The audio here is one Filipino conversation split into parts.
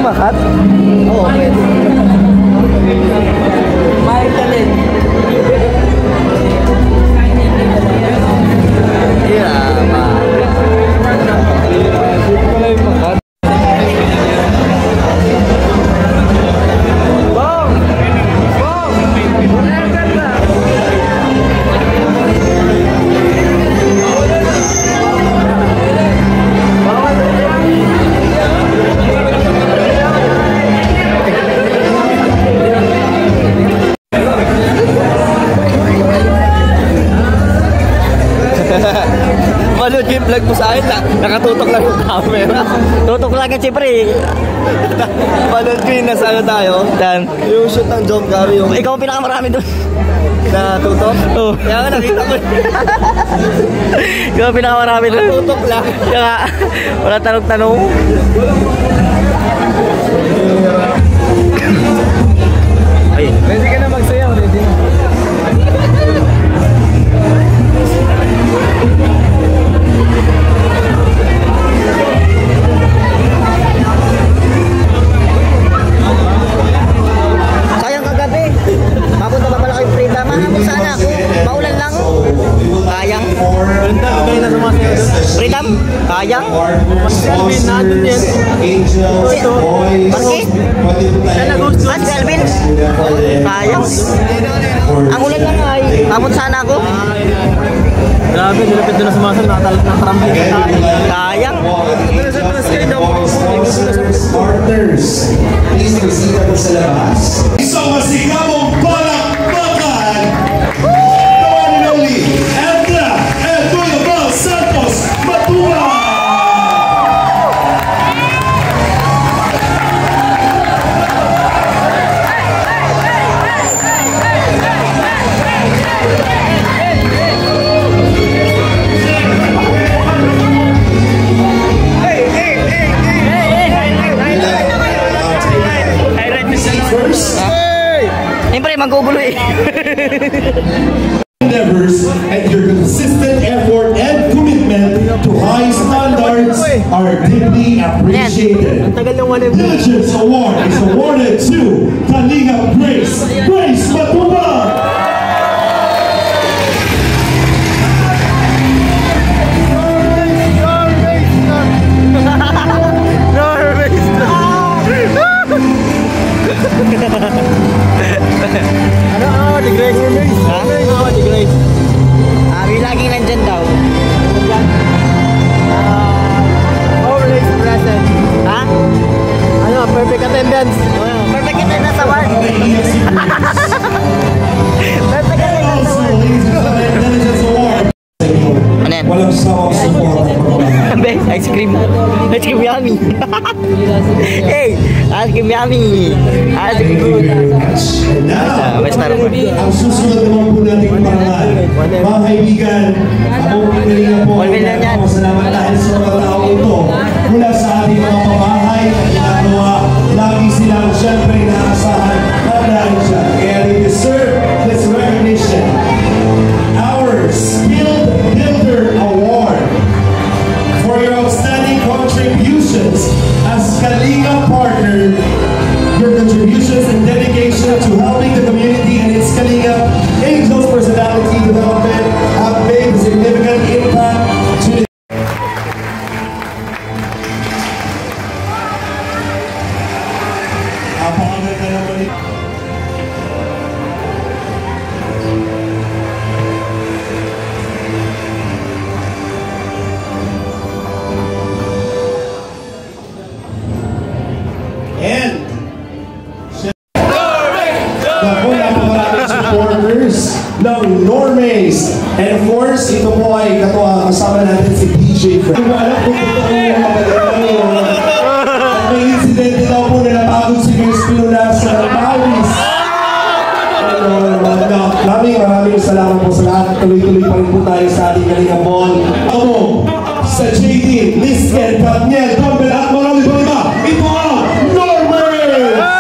makat? Oo, pwede. Mahal ka din. Yeah, dito pala yung makat. Manood yung vlog mo sa akin, nakatutok lang yung camera. Tutok lang yan, siyempre. Manood ko yung nasa ano tayo. Dan. Yung shoot ng John Gary, yung Ikaw ang pinakamarami doon. natutok. Oo. Kaya nga nakita ko. Ikaw ang pinakamarami doon. Natutok lang. Kaya wala tanong-tanong. Ay, ready ka na magsayaw, ready na. Sayang kagabi. Mapunta pa pala kayo Frida. Mahamon sana ako. Maulan lang. Sayang. Ganda, kayo na sumasayaw doon. Freedom? Sayang. Selvin, nandun yan. Ito. Bakit? Mas Kelvin? Sayang. Ang ulan lang ay. Mahamon sana ako. Grabe, nilapit doon na sumasayaw. Nakarambi na tayo. Sayang. Partners, please proceed ako sa labas. Isang masikamong palakpakan, the one and only Edna Edwin Santos Matua. Siyempre, magugulo eh. Endeavors and your consistent effort and commitment to high standards are deeply appreciated. Diligence Award is awarded to Kalinga Grace Matuba. Ano? The Grace. Ha? Oo, The Grace. May laging nandyan daw. Always present. Ha? Ano? Perfect attendance. Perfect attendance award. Perfect attendance Also, award. ladies and gentlemen, Diligence Award. Ano yan? Walang sawang support ng pagmamahal. Ice cream. Ice cream yummy. Hey! Ice cream yummy. Ice cream good. And now, May star pa. ang susunod naman po nating parangal. Mga kaibigan, ako pinalingan po 1 million yan. salamat dahil sa mga tao ito mula sa ating mga pamahay at ginagawa. Lagi silang siyempre inaasahan at dahil siya. Kaya they deserve this recognition. Our Skilled Builder Award for your outstanding contributions as Kalinga partner. Your contributions and dedication to helping the community and its Kalinga Angels personality development have made a significant impact to the supporters ng Normays. And of course, ito po ay kasama natin si DJ Fred. Hindi ko alam kung totoo yung may incident daw po na napagod si Crispino Nasa ng Paris. Maraming salamat po sa lahat. Tuloy-tuloy pa rin po tayo sa ating Kalinga Ball. Ako sa JD, Lisken, Katniel, Tombel at marami pa iba. Ito ang Normays!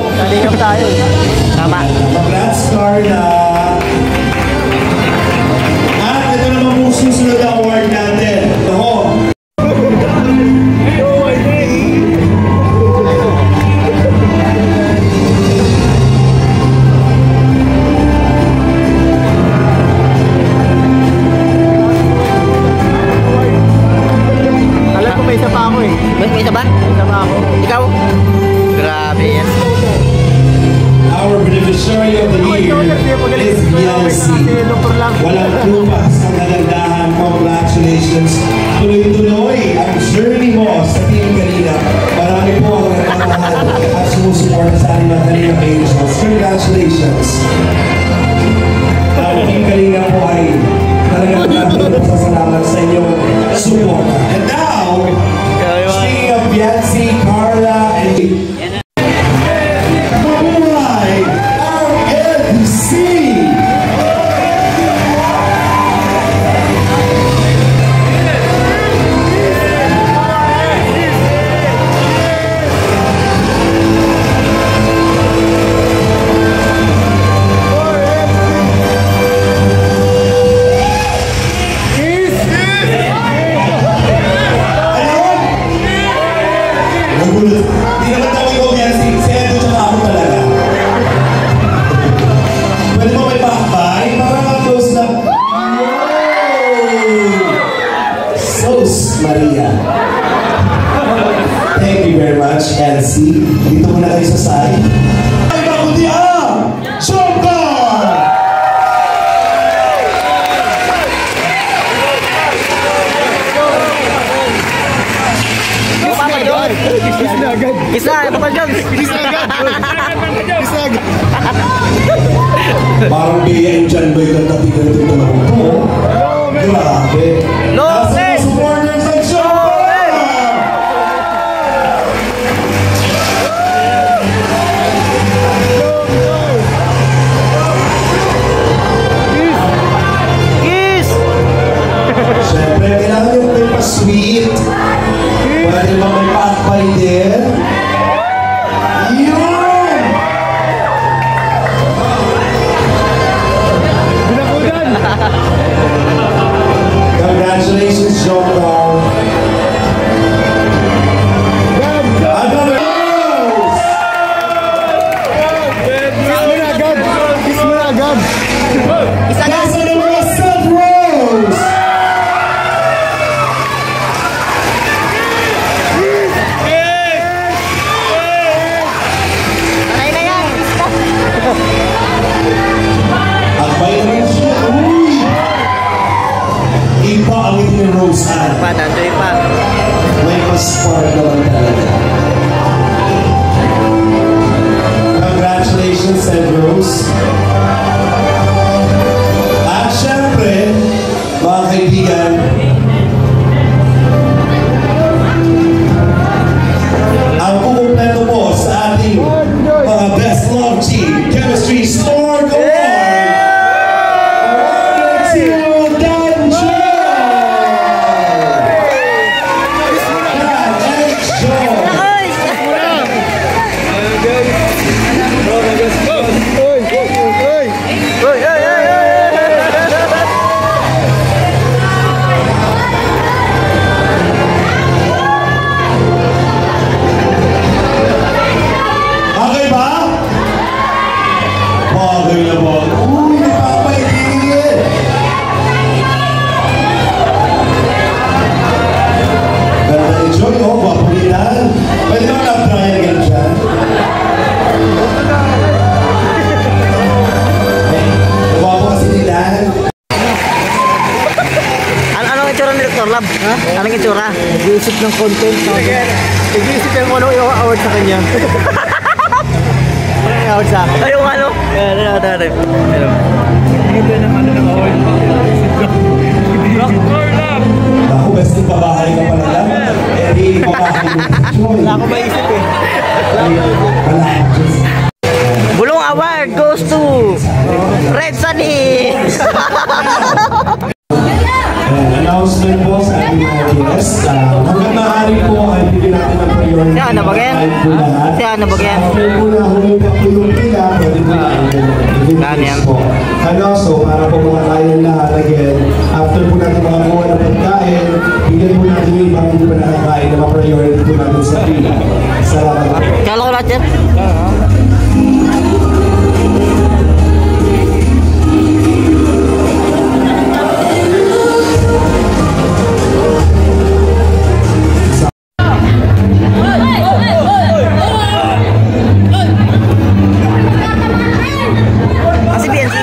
Kalingap tayo. Tama. Congrats, Carla! At ito naman po susunod na award natin. Ako. Alam ko may isa pa ako eh. May isa ba? May isa pa ako. Ikaw? Grabe yan. Our beneficiary of the year is Yancy. Walang lupas ang kagandahan. Congratulations. Tuloy-tuloy ang journey mo sa Team Kalina. Marami po ang nagmamahal at sumusuporta sa ating mga Kalina Angels. Congratulations. Ang Team Kalina po ay talagang maraming pasasalamat sa inyong suporta. And now, speaking of Yancy, Carla, and Hindi naman tawag ko Yancy. Si Edo tsaka ako talaga. Pwede mo may pakbay? Parang close na. Sos Maria. Thank you very much, Yancy. Dito muna kayo sa side. Ay, bakundi ang Showcar! Isa, ano pa dyan? Parang biyain dyan ba yung katigan dito na ito? Grabe. Nasa mga supporters ng Showcar! Kiss! Siyempre, kailangan yung may pa-sweet. Pwede ba may pakbay din? Yun! Congratulations, Showcar. Another rose! Isa na! Nasa na mga Seth Rose! Anay na yan! Akbay naman siya. Uy! Iba ang ngiti ni Rose Ann. Pa, nandoy pa. May mas-spark naman talaga. Congratulations, Seth Rose. At syempre, mga kaibigan, ang kukumpleto po sa ating mga Best Love Team Chemistry Score Award! Awarded to Dan Joe! Dan and Joe! Ay! Uy, ay, ay, ay! Okay ba? Bagay na ba? Uy, napapaitigil! Ganda ni Joy, oh, wapulitan. Pwede naman na-triangle dyan. Wapo kasi nila. Anong itsura ni Dr. Lab? Ha? Anong itsura? Nag-iisip ng content. Nag-iisip yung ano yung award sa kanya. Ano yung award sa akin? Ay, yung ano? Ano? Ito ng ano ng award. Ako, best yung babahay ka pala lang. Eh, di babahay mo. Joy. Wala ko maisip eh. Wala. Bulong award goes to Red Sunny! Announcement po sa ating mga guests. Hanggang maaari po ay bigyan natin ng priority yung Siya, ano ba yan? Siya, ano ba yan? Muna humipap po yung pila, pwede po Dami yan. Ano, so para po makakain lahat again, after po natin makakuha ng pagkain, bigyan po natin yung ibang hindi pa nakakain na ma-priority po natin sa pila. Salamat po. Kala ko lahat yan. Kasi BNC.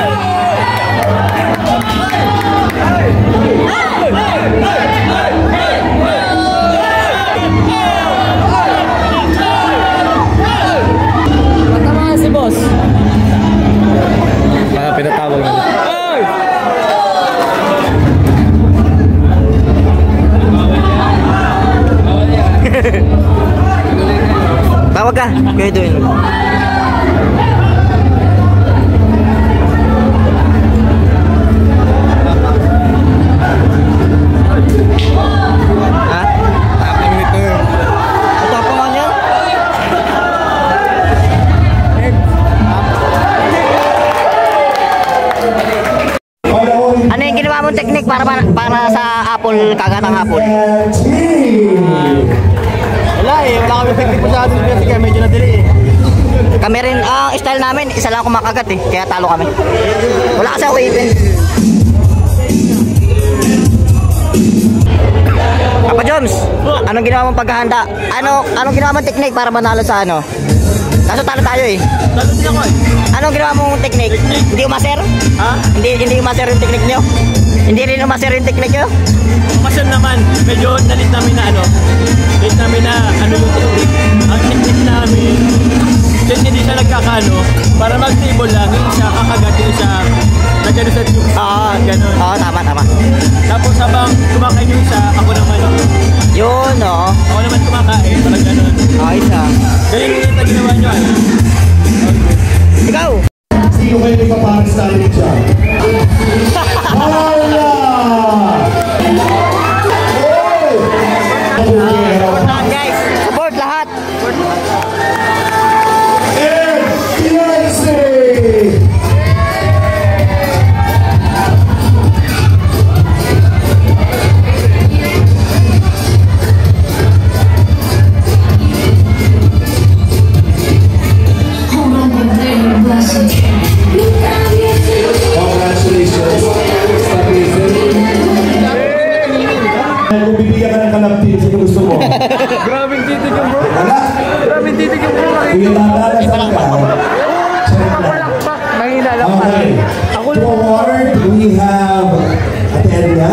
Tama si boss. Para pinatawag na. Tawag ka. Kaya doon. Ha? Tapang nito. Tapangan yan? Ano yung ginawa mong technique para sa Apple, kagatang Apple? Wala eh, wala kami effective masyado kasi kaya medyo na-delay eh. Kami rin, ang style namin, isa lang kumakagat eh, kaya talo kami. Wala kasi ako even. Papa Joms, anong ginawa mong paghahanda? Anong ginawa mong technique para manalo sa ano? Kaso talo tayo eh. Talo din ako eh. Anong ginawa mong technique? Hindi umaser? Ha? Hindi umaser yung technique nyo? Hindi rin umaser yung technique nyo? Pasyon naman, medyo nalit namin na ano. Nalit namin na ano yung technique. Ang technique namin, since hindi siya nagkakano, para mag-table lang, hindi siya kakagat, hindi siya nagano sa tube. Ganon. Oo, tama. Tapos habang kumakain yung isa, ako naman. Yun, oo. Ako naman kumakain, parang ganon. Ayos ah. Ganyan yung ginawa nyo ano. Ikaw! Sino kayo may paparis natin dyan? Hala! Guys, support lahat! And Beyonce! Congratulations. Kung bibigyan ka ng kalaptin, sino gusto mo? Grabing titig yung bro. Wala. Grabing titig yung bro. Kuya Tata, nasaan ka? Mahina lang pa. Okay. To award, we have Ateria.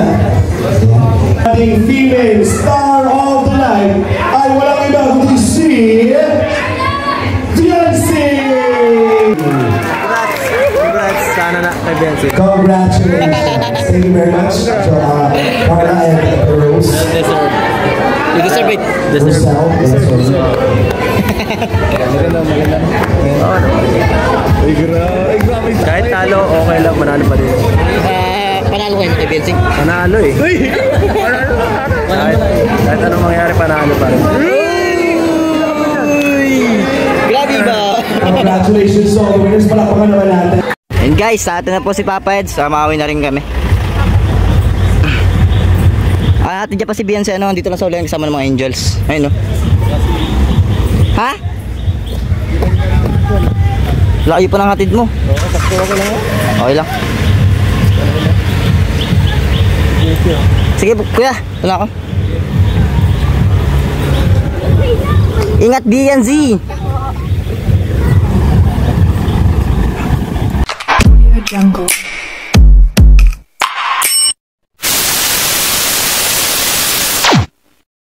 Ating female star of the night ay walang iba kundi si Beyonce! Congrats sana na kay Benzi. Congratulations. Thank you very much. So, Carla and Rose. Deserve. You deserve it. Rosal. Kahit talo, okay lang, manalo pa din. Panalo kayo kay Bensing. Panalo eh. Kahit anong mangyari, panalo pa rin. Grabe ba? Congratulations. So, the winners palakpakan naman natin. And guys, sa atin na po si Papa Eds. Makawi na rin kami. Atin dyan pa si Beyonce, ano, dito lang sa ulan kasama ng mga angels. Ayun, no? Ha? Layo pa ng hatid mo. Okay lang. Sige, kuya. Wala ako. Ingat, Beyonce! Jungle.